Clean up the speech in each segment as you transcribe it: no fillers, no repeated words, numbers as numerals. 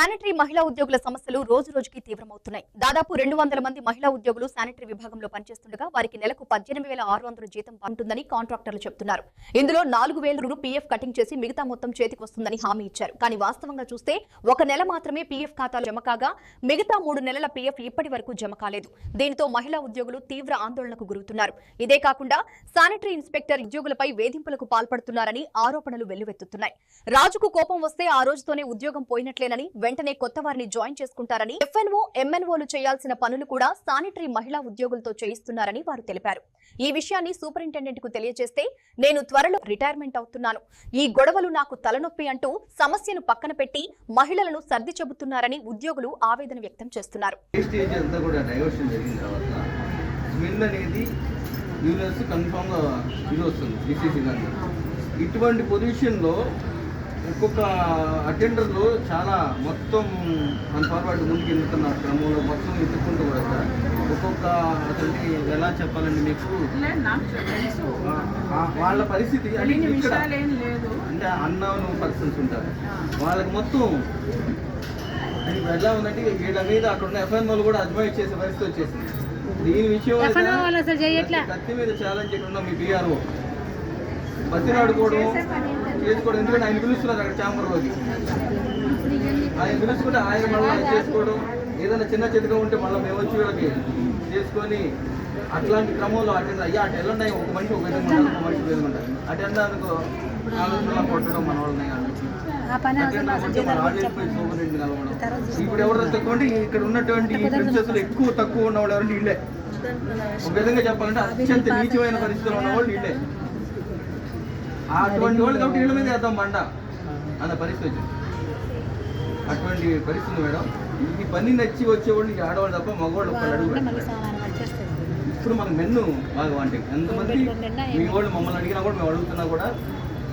Sanitary మహిళా ఉద్యోగుల సమస్యలు రోజు రోజుకి తీవ్రమవుతున్నాయి. దాదాపు 200 మంది మహిళా ఉద్యోగులు శానిటరీ విభాగంలో పనిచేస్తుండగా వారికి నెలకు 18,600 జీతం ఉంటుందని కాంట్రాక్టర్లు చెబుతున్నారు. ఇందులో 4,000 పీఎఫ్ కటింగ్ చేసి మిగతా మొత్తం చేతికి వస్తుందని హామీ ఇచ్చారు. కానీ వాస్తవంగా చూస్తే ఒక నెల మాత్రమే పీఎఫ్ ఖాతాలో జమ కాగా మిగతా 3 నెలల పీఎఫ్ ఇప్పటి వరకు జమ కాలేదు. దీంతో మహిళా ఉద్యోగులు తీవ్ర ఆందోళనకు గురవుతున్నారు. ఇదే కాకుండా శానిటరీ ఇన్స్పెక్టర్ ఉద్యోగులపై వేధింపులకు పాల్పడుతున్నారని ఆరోపణలు వెల్లువెత్తుతున్నాయి. రాజుకు కోపం వస్తే ఆ రోజుతోనే ఉద్యోగం పోయినట్లేనని, వెంటనే కొత్త వారిని జాయిన్ చేసుకుంటారని, ఎఫ్ఎన్ఓ ఎంఎన్ఓలు చేయాల్సిన పనులు కూడా శానిటరీ మహిళా ఉద్యోగులతో చేయిస్తున్నారని వారు తెలిపారు. ఈ విషయాన్ని సూపరింటెండెంట్ కు తెలియజేస్తే నేను త్వరలో రిటైర్మెంట్ అవుతున్నాను, ఈ గొడవలు నాకు తలనొప్పి అంటూ సమస్యను పక్కన పెట్టి మహిళలను సర్ది చెబుతున్నారని ఉద్యోగులు ఆవేదన వ్యక్తం చేస్తున్నారు. ఇటువంటి పొజిషన్లో ఒక్కొక్క అటెండర్లు చాలా మొత్తం ఫార్వర్డ్ ముందుకు వెళ్తున్న క్రమంలో మొత్తం ఎత్తుకుంటూ కూడా ఒక్కొక్క అతనికి ఎలా చెప్పాలండి మీకు వాళ్ళ పరిస్థితి అంటే అన్నోన్ పర్సన్స్ ఉంటారు వాళ్ళకి మొత్తం ఎలా ఉందంటే వీళ్ళ మీద అక్కడ ఉన్న ఎఫ్ఎన్ఓలు కూడా అడ్వైజ్ చేసే పరిస్థితి వచ్చేసింది. దీని విషయం కత్తి మీద ఛాలెంజ్ చేయకుండా మీ బీఆర్ఓ బతినాడుకోవడం చేసుకోవడం, ఎందుకంటే ఆయన పిలుస్తున్నారు అక్కడ ఛాంబర్లోకి, ఆయన పిలుచుకుంటే ఆయన మళ్ళీ చేసుకోవడం, ఏదైనా చిన్న చితగా ఉంటే మళ్ళీ మేము వచ్చి వీళ్ళకి చేసుకొని అట్లాంటి క్రమంలో అటెండ్ అయ్యా అటు వెళ్ళండి, ఒక మనిషి ఒక విధంగా ఉంటారు, ఒక మనిషి విధంగా ఉంటారు. అటెండ్ అందుకు ఆలోచన కొట్టడం మన వాళ్ళని ఇప్పుడు ఎవరు తక్కువ అంటే ఇక్కడ ఉన్నటువంటి ప్రిన్సెస్లు ఎక్కువ తక్కువ ఉన్నవాళ్ళు ఎవరంటే వీళ్ళే. ఒక విధంగా చెప్పాలంటే అత్యంత నీచమైన పరిస్థితుల్లో ఉన్నవాళ్ళు వీళ్ళే. అటువంటి వాళ్ళు కాబట్టి వీళ్ళ మీద వేద్దాం బండ అన్న పరిస్థితి వచ్చింది. అటువంటి పరిస్థితి మేడం. ఈ పని నచ్చి వచ్చేవాళ్ళు ఆడవాళ్ళు తప్ప మగవాళ్ళు ఒక్కళ్ళు అడుగు ఇప్పుడు మనకు మెన్ను బాగా వాంటింగ్. ఎంతమంది మీ వాళ్ళు మమ్మల్ని అడిగినా కూడా మేము అడుగుతున్నా కూడా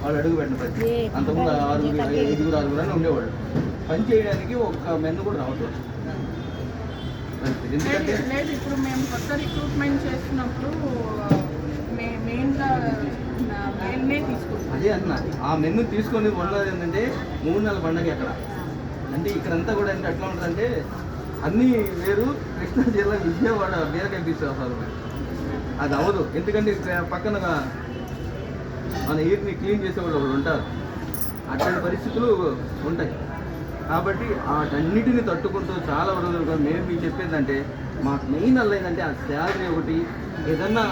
వాళ్ళు అడుగు పెట్టిన పరిస్థితి. అంతకుముందు 5-6 అని ఉండేవాళ్ళు. పని చేయడానికి ఒక మెన్ను కూడా రావట్లేదు. ఎందుకంటే ఇప్పుడు మేము కొత్త రిక్రూట్మెంట్ చేస్తున్నప్పుడు అదే అన్న ఆ మెన్ను తీసుకొని ఉన్నది ఏంటంటే 3 నెలల పండగ అక్కడ అంటే ఇక్కడంతా కూడా అంటే ఎట్లా ఉంటుందంటే అన్నీ వేరు. కృష్ణా జిల్లా విజయవాడ బీరకాయ తీసుకొస్తారు. అది అవ్వదు. ఎందుకంటే పక్కన మన ఈర్ని క్లీన్ చేసేవాళ్ళు ఒకళ్ళు ఉంటారు. అట్లాంటి పరిస్థితులు ఉంటాయి. కాబట్టి వాటన్నిటిని తట్టుకుంటూ చాలా రోజులుగా మేము మీకు చెప్పేదంటే మాకు మెయిన్ అల్ల ఏంటంటే ఆ శాలరీ ఒకటి, ఏదన్నా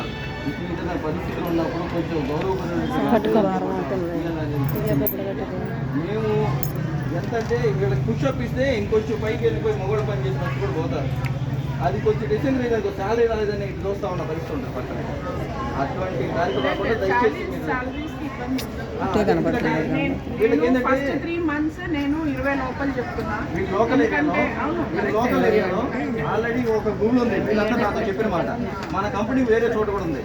ఏదైనా పరిస్థితులు ఉన్నప్పుడు కొంచెం మేము ఎంతంటే వీళ్ళకి పుషప్ ఇస్తే ఇంకొంచెం పైకి వెళ్ళిపోయి మొగోళ్ళు పని చేసి మంచి కూడా పోతారు. అది కొంచెం డిసెంబర్ అయితే శాలరీ రాలేదని చూస్తూ ఉన్న పరిస్థితి ఉంటుంది పక్కన. అటువంటి కార్యక్రమాలు కూడా దయచేసి లోకల్ ఏరియాలో ఆల్రెడీ ఒక భూమి ఉంది. వీళ్ళంతా నాతో చెప్పిన మాట. మన కంపెనీ వేరే చోట కూడా ఉంది.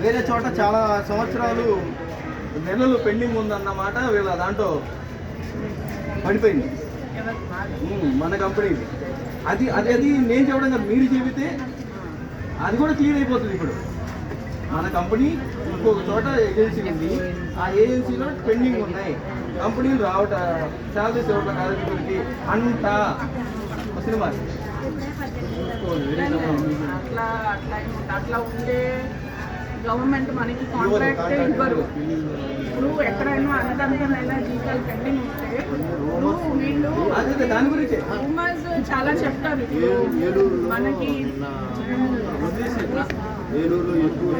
వేరే చోట చాలా సంవత్సరాలు నెలలు పెండింగ్ ఉందన్నమాట. వీళ్ళ దాంట్లో పడిపోయింది మన కంపెనీది. అది నేను చెప్పడం కాదు, మీరు చెబితే అది కూడా క్లియర్ అయిపోతుంది. ఇప్పుడు మన కంపెనీ ఇంకొక చోట ఏజెన్సీ ఉంది. ఆ ఏజెన్సీలో పెండింగ్ ఉన్నాయి. కంపెనీలు శాలరీస్ ఇవ్వడం కార్మికులకి అంట సినిమా అట్లా ఉండే గవర్నమెంట్ మనకి కాంట్రాక్ట్ ఇవ్వరు. ఇప్పుడు ఎక్కడైనా అన్నదంతనైనా జీతాలు పెండింగ్ ఉంటే వీళ్ళు రూమర్స్ చాలా చెప్తారు. మనకి ఎక్కువ